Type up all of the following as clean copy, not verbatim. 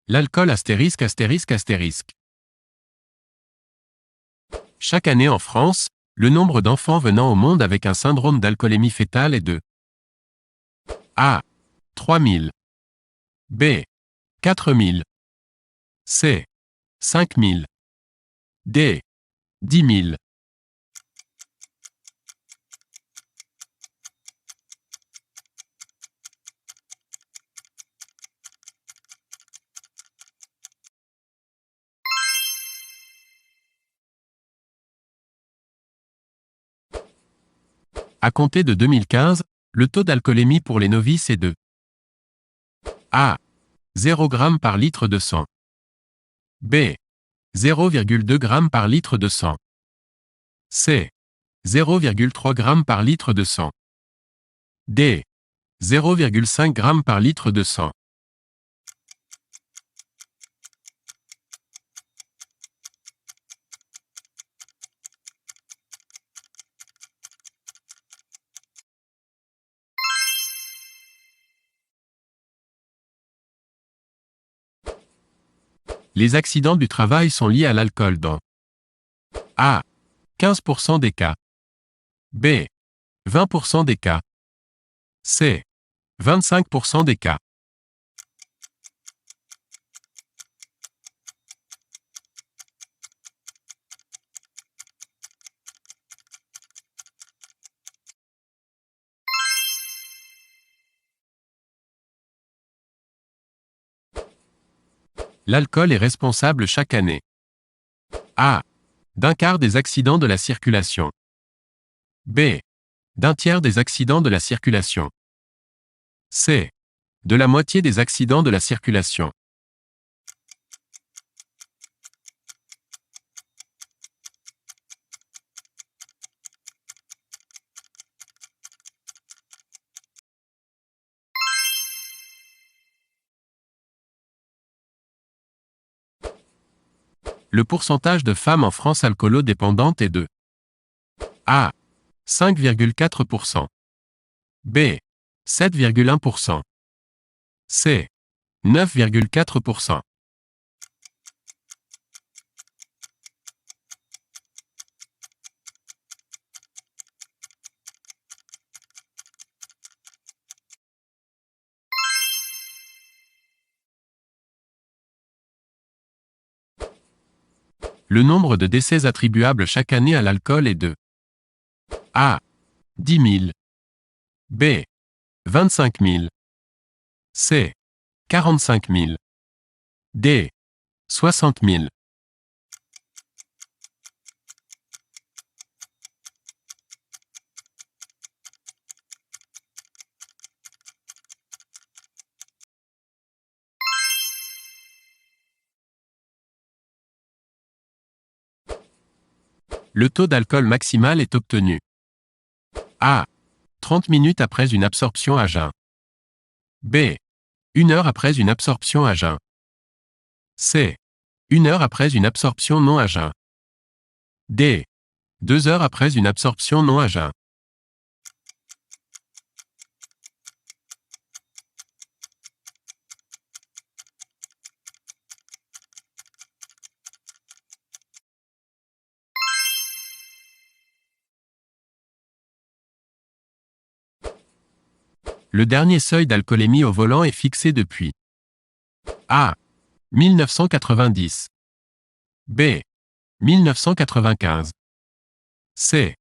L'alcool astérisque astérisque astérisque. Chaque année en France, le nombre d'enfants venant au monde avec un syndrome d'alcoolémie fœtale est de A. 3000 B. 4000 C. 5000 D. 10 000. À compter de 2015, le taux d'alcoolémie pour les novices est de A. 0 g par litre de sang. B. 0,2 g par litre de sang. C. 0,3 g par litre de sang. D. 0,5 g par litre de sang. Les accidents du travail sont liés à l'alcool dans A. 15% des cas. B. 20% des cas. C. 25% des cas. L'alcool est responsable chaque année. A. D'un quart des accidents de la circulation. B. D'un tiers des accidents de la circulation. C. De la moitié des accidents de la circulation. Le pourcentage de femmes en France alcoolo-dépendantes est de A. 5,4%. B. 7,1%. C. 9,4%. Le nombre de décès attribuables chaque année à l'alcool est de A. 10 000. B. 25 000. C. 45 000. D. 60 000. Le taux d'alcool maximal est obtenu A. 30 minutes après une absorption à jeun. B. 1 heure après une absorption à jeun. C. 1 heure après une absorption non à jeun. D. 2 heures après une absorption non à jeun. Le dernier seuil d'alcoolémie au volant est fixé depuis A. 1990. B. 1995. C.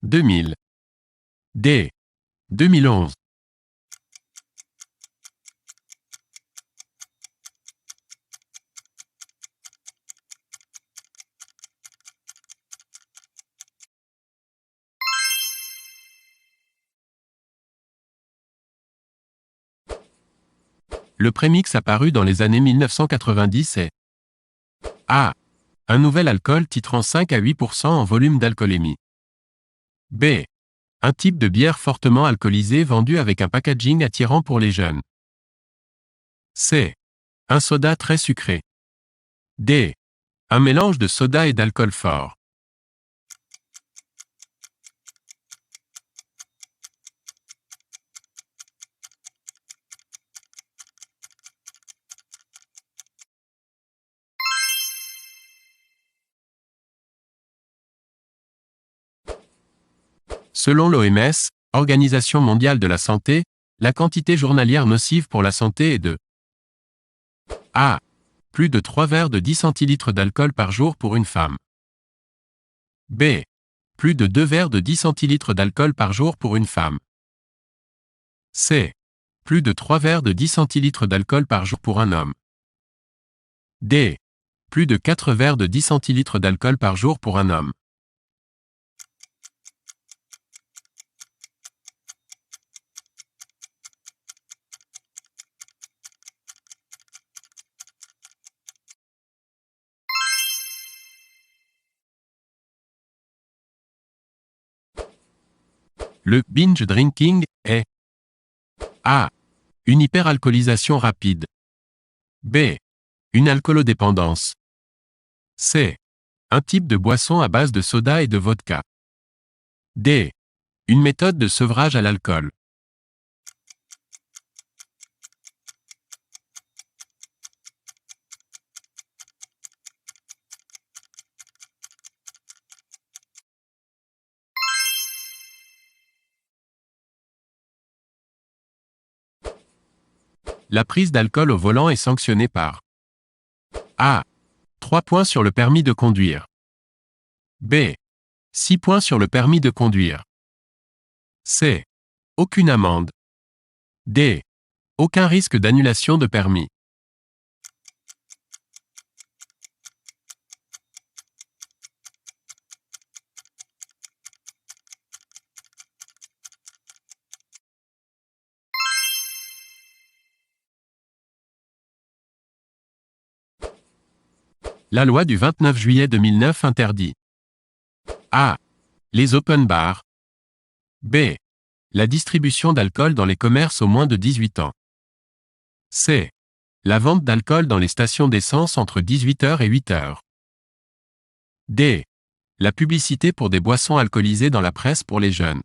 2000. D. 2011. Le prémix apparu dans les années 1990 est A. Un nouvel alcool titrant 5 à 8% en volume d'alcoolémie. B. Un type de bière fortement alcoolisée vendu avec un packaging attirant pour les jeunes. C. Un soda très sucré. D. Un mélange de soda et d'alcool fort. Selon l'OMS, Organisation mondiale de la santé, la quantité journalière nocive pour la santé est de A. Plus de 3 verres de 10 centilitres d'alcool par jour pour une femme. B. Plus de 2 verres de 10 centilitres d'alcool par jour pour une femme. C. Plus de 3 verres de 10 centilitres d'alcool par jour pour un homme. D. Plus de 4 verres de 10 centilitres d'alcool par jour pour un homme. Le binge drinking est A. Une hyperalcoolisation rapide. B. Une alcoolodépendance. C. Un type de boisson à base de soda et de vodka. D. Une méthode de sevrage à l'alcool. La prise d'alcool au volant est sanctionnée par A. 3 points sur le permis de conduire. B. 6 points sur le permis de conduire. C. Aucune amende. D. Aucun risque d'annulation de permis. La loi du 29 juillet 2009 interdit A. Les open bars. B. La distribution d'alcool dans les commerces aux moins de 18 ans. C. La vente d'alcool dans les stations d'essence entre 18h et 8h. D. La publicité pour des boissons alcoolisées dans la presse pour les jeunes.